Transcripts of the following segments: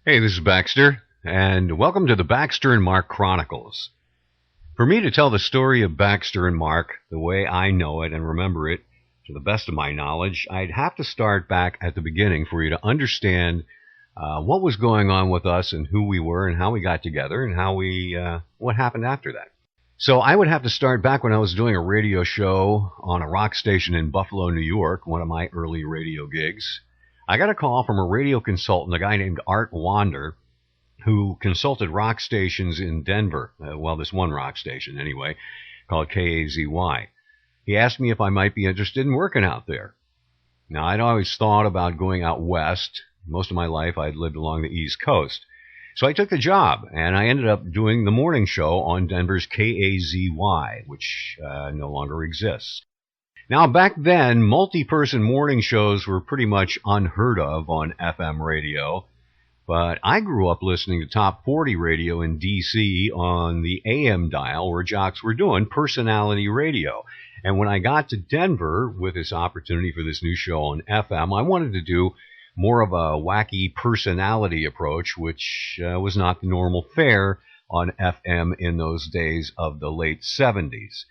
Hey, this is Baxter, and welcome to the Baxter and Mark Chronicles. For me to tell the story of Baxter and Mark the way I know it and remember it to the best of my knowledge, I'd have to start back at the beginning for you to understand what was going on with us and who we were and how we got together and what happened after that. So I would have to start back when I was doing a radio show on a rock station in Buffalo, New York, one of my early radio gigs. I got a call from a radio consultant, a guy named Art Wander, who consulted rock stations in Denver. This one rock station anyway, called KAZY. He asked me if I might be interested in working out there. Now, I'd always thought about going out west. Most of my life, I'd lived along the East Coast. So I took the job, and I ended up doing the morning show on Denver's KAZY, which no longer exists. Now, back then, multi-person morning shows were pretty much unheard of on FM radio, but I grew up listening to Top 40 radio in D.C. on the AM dial where jocks were doing personality radio. And when I got to Denver with this opportunity for this new show on FM, I wanted to do more of a wacky personality approach, which was not the normal fare on FM in those days of the late 70s.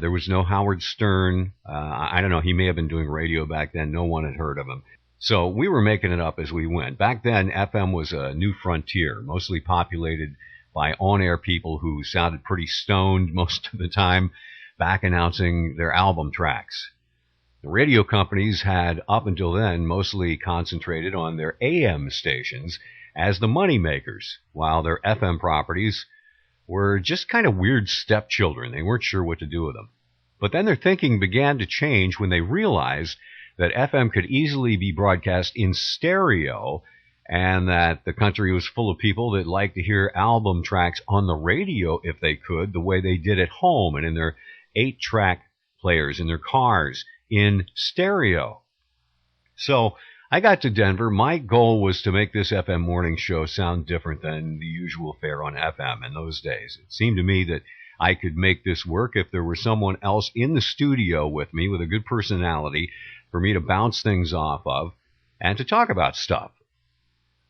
There was no Howard Stern. I don't know. He may have been doing radio back then. No one had heard of him. So we were making it up as we went. Back then, FM was a new frontier, mostly populated by on-air people who sounded pretty stoned most of the time, back announcing their album tracks. The radio companies had, up until then, mostly concentrated on their AM stations as the money makers, while their FM properties were just kind of weird stepchildren. They weren't sure what to do with them. But then their thinking began to change when they realized that FM could easily be broadcast in stereo and that the country was full of people that liked to hear album tracks on the radio if they could, the way they did at home and in their 8-track players, in their cars, in stereo. So I got to Denver. My goal was to make this FM morning show sound different than the usual fare on FM in those days. It seemed to me that I could make this work if there was someone else in the studio with me with a good personality for me to bounce things off of and to talk about stuff.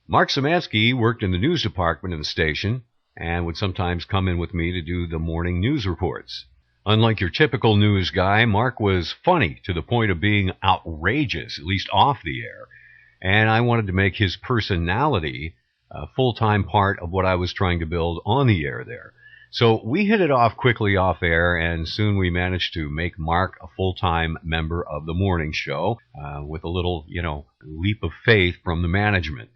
Mark Szymanski worked in the news department of the station and would sometimes come in with me to do the morning news reports. Unlike your typical news guy, Mark was funny to the point of being outrageous, at least off the air. And I wanted to make his personality a full-time part of what I was trying to build on the air there. So we hit it off quickly off air, and soon we managed to make Mark a full-time member of the morning show with a little, leap of faith from the management.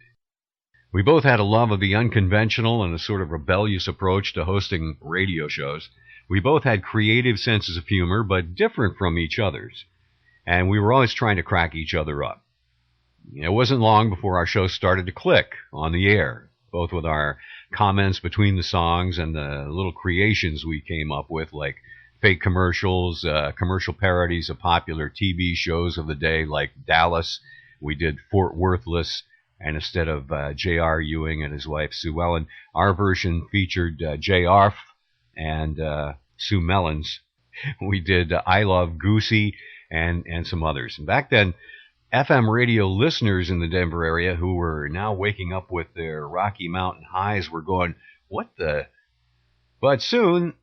We both had a love of the unconventional and a sort of rebellious approach to hosting radio shows. We both had creative senses of humor, but different from each other's. And we were always trying to crack each other up. It wasn't long before our show started to click on the air, both with our comments between the songs and the little creations we came up with, like fake commercials, commercial parodies of popular TV shows of the day, like Dallas. We did Fort Worthless, and instead of J.R. Ewing and his wife Sue Ellen, our version featured J.R. and Sue Mellons. We did I Love Goosey and some others. And back then, FM radio listeners in the Denver area who were now waking up with their Rocky Mountain highs were going, what the? But soon,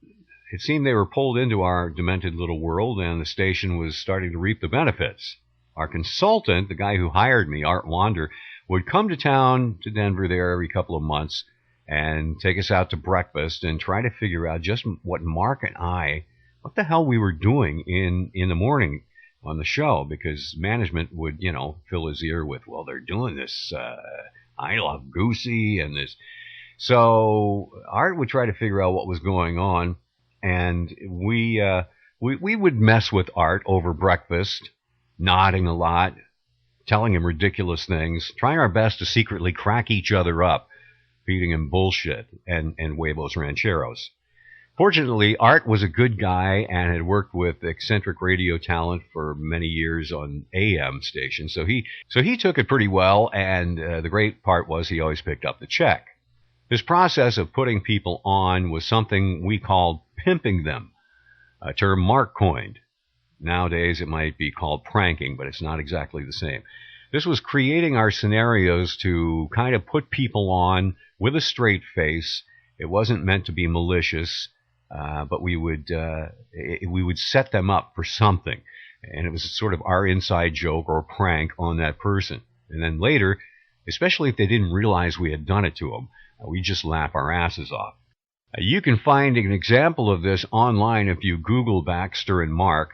it seemed they were pulled into our demented little world, and the station was starting to reap the benefits. Our consultant, the guy who hired me, Art Wander, would come to town to Denver there every couple of months and take us out to breakfast and try to figure out just what Mark and I, what the hell we were doing in the morning on the show, because management would, fill his ear with, well, they're doing this I Love Goosey and this. So Art would try to figure out what was going on, and we would mess with Art over breakfast, nodding a lot, telling him ridiculous things, trying our best to secretly crack each other up, feeding him bullshit and huevos rancheros. Fortunately, Art was a good guy and had worked with eccentric radio talent for many years on AM stations, so he took it pretty well, and the great part was he always picked up the check. This process of putting people on was something we called pimping them, a term Mark coined. Nowadays it might be called pranking, but it's not exactly the same. This was creating our scenarios to kind of put people on with a straight face. It wasn't meant to be malicious, but we would set them up for something, and it was sort of our inside joke or prank on that person. And then later, especially if they didn't realize we had done it to them, we just laugh our asses off. You can find an example of this online if you Google Baxter and Mark.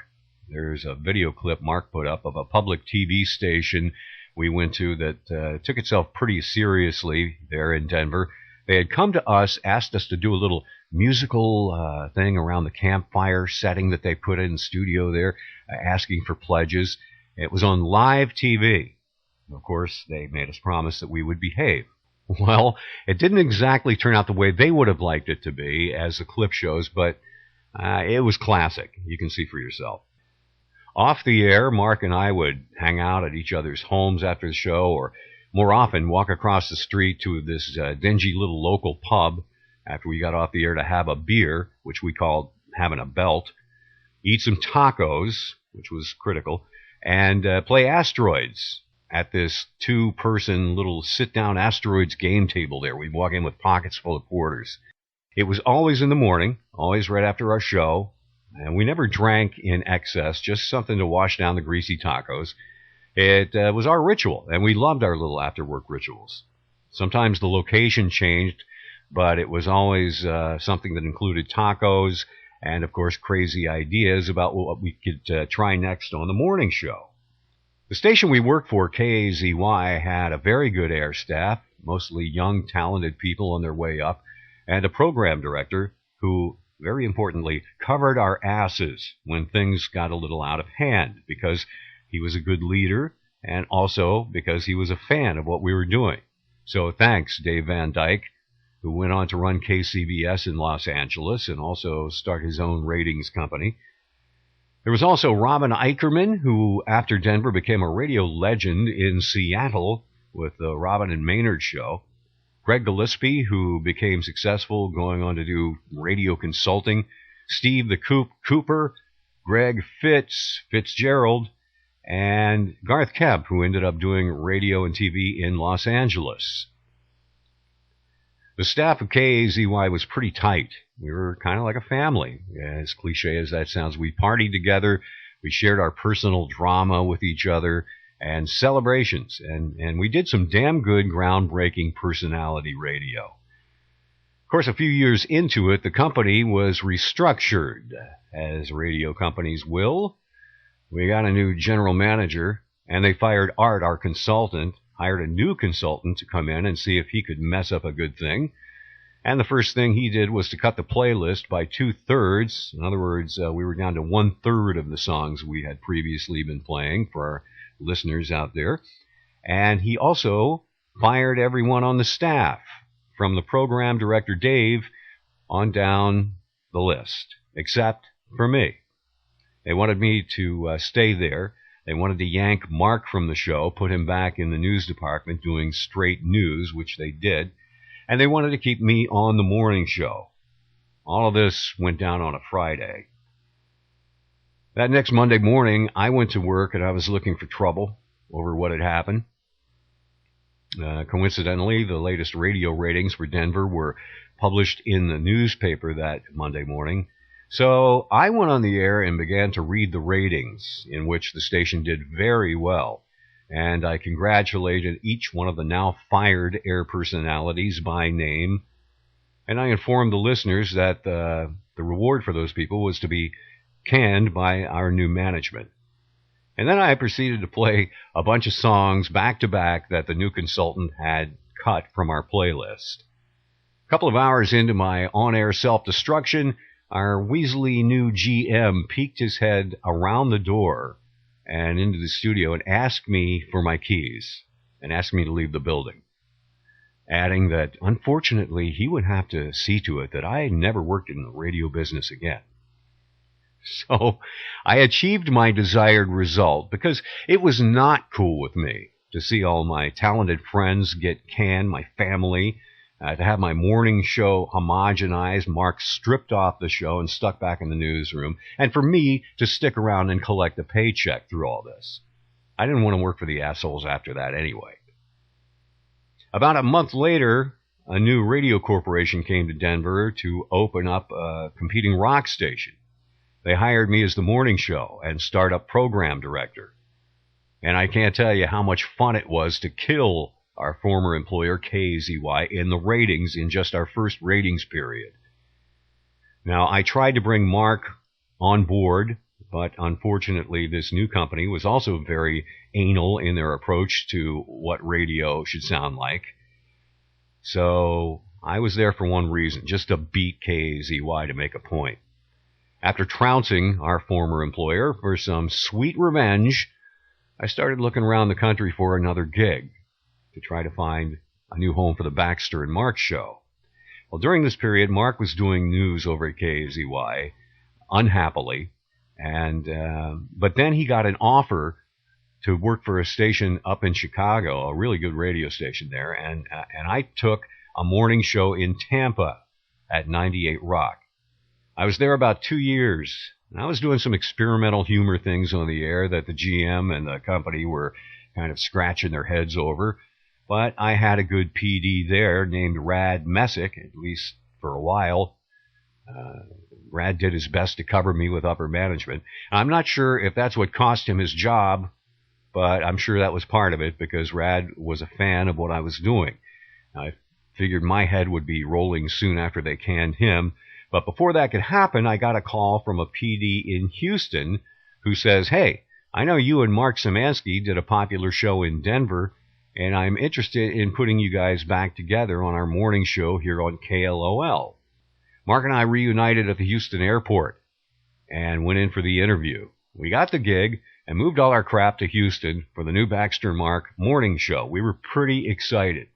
There's a video clip Mark put up of a public TV station we went to that took itself pretty seriously there in Denver. They had come to us, asked us to do a little musical thing around the campfire setting that they put in the studio there, asking for pledges. It was on live TV. Of course, they made us promise that we would behave. Well, it didn't exactly turn out the way they would have liked it to be, as the clip shows, but it was classic. You can see for yourself. Off the air, Mark and I would hang out at each other's homes after the show, or more often walk across the street to this dingy little local pub after we got off the air to have a beer, which we called having a belt, eat some tacos, which was critical, and play asteroids at this two-person little sit-down asteroids game table there. We'd walk in with pockets full of quarters. It was always in the morning, always right after our show, and we never drank in excess, just something to wash down the greasy tacos. It was our ritual, and we loved our little after-work rituals. Sometimes the location changed, but it was always something that included tacos and, of course, crazy ideas about what we could try next on the morning show. The station we worked for, KAZY, had a very good air staff, mostly young, talented people on their way up, and a program director who, very importantly, covered our asses when things got a little out of hand, because he was a good leader and also because he was a fan of what we were doing. So thanks, Dave Van Dyke, who went on to run KCBS in Los Angeles and also start his own ratings company. There was also Robin Eicherman, who after Denver became a radio legend in Seattle with the Robin and Maynard show. Greg Gillespie, who became successful going on to do radio consulting. Steve the Cooper, Greg Fitzgerald, and Garth Kemp, who ended up doing radio and TV in Los Angeles. The staff of KAZY was pretty tight. We were kind of like a family. As cliche as that sounds, we partied together, we shared our personal drama with each other, and celebrations, and we did some damn good, groundbreaking personality radio. Of course, a few years into it, the company was restructured, as radio companies will. We got a new general manager, and they fired Art, our consultant, hired a new consultant to come in and see if he could mess up a good thing. And the first thing he did was to cut the playlist by 2/3. In other words, we were down to 1/3 of the songs we had previously been playing for our listeners out there. And he also fired everyone on the staff, from the program director Dave on down the list, except for me. They wanted me to stay there. They wanted to yank Mark from the show, put him back in the news department doing straight news, which they did. And they wanted to keep me on the morning show. All of this went down on a Friday. That next Monday morning, I went to work and I was looking for trouble over what had happened. Coincidentally, the latest radio ratings for Denver were published in the newspaper that Monday morning. So I went on the air and began to read the ratings, in which the station did very well. And I congratulated each one of the now fired air personalities by name. And I informed the listeners that the reward for those people was to be canned by our new management. And then I proceeded to play a bunch of songs back to back that the new consultant had cut from our playlist. A couple of hours into my on-air self-destruction, our weaselly new GM peeked his head around the door and into the studio and asked me for my keys and asked me to leave the building, adding that, unfortunately, he would have to see to it that I never worked in the radio business again. So I achieved my desired result, because it was not cool with me to see all my talented friends get canned, my family, to have my morning show homogenized, Mark stripped off the show and stuck back in the newsroom, and for me to stick around and collect a paycheck through all this. I didn't want to work for the assholes after that anyway. About a month later, a new radio corporation came to Denver to open up a competing rock station. They hired me as the morning show and startup program director. And I can't tell you how much fun it was to kill our former employer, KAZY, in the ratings in just our first ratings period. Now, I tried to bring Mark on board, but unfortunately this new company was also very anal in their approach to what radio should sound like. So I was there for one reason, just to beat KAZY to make a point. After trouncing our former employer for some sweet revenge, I started looking around the country for another gig to try to find a new home for the Baxter and Mark show. Well, during this period, Mark was doing news over at KAZY, unhappily, but then he got an offer to work for a station up in Chicago, a really good radio station there, and I took a morning show in Tampa at 98 Rock. I was there about 2 years, and I was doing some experimental humor things on the air that the GM and the company were kind of scratching their heads over, but I had a good PD there named Rad Messick, at least for a while. Rad did his best to cover me with upper management. I'm not sure if that's what cost him his job, but I'm sure that was part of it because Rad was a fan of what I was doing. I figured my head would be rolling soon after they canned him, but before that could happen, I got a call from a PD in Houston who says, "Hey, I know you and Mark Szymanski did a popular show in Denver, and I'm interested in putting you guys back together on our morning show here on KLOL." Mark and I reunited at the Houston airport and went in for the interview. We got the gig and moved all our crap to Houston for the new Baxter and Mark morning show. We were pretty excited.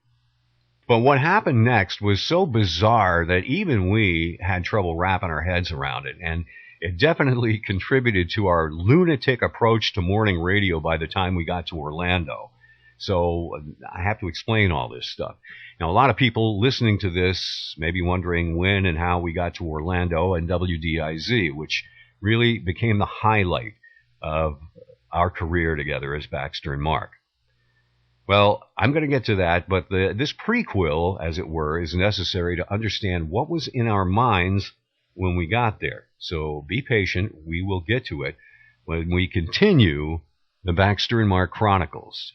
But what happened next was so bizarre that even we had trouble wrapping our heads around it, and it definitely contributed to our lunatic approach to morning radio by the time we got to Orlando. So I have to explain all this stuff. Now, a lot of people listening to this may be wondering when and how we got to Orlando and WDIZ, which really became the highlight of our career together as Baxter and Mark. Well, I'm going to get to that, but this prequel, as it were, is necessary to understand what was in our minds when we got there. So be patient. We will get to it when we continue the Baxter and Mark Chronicles.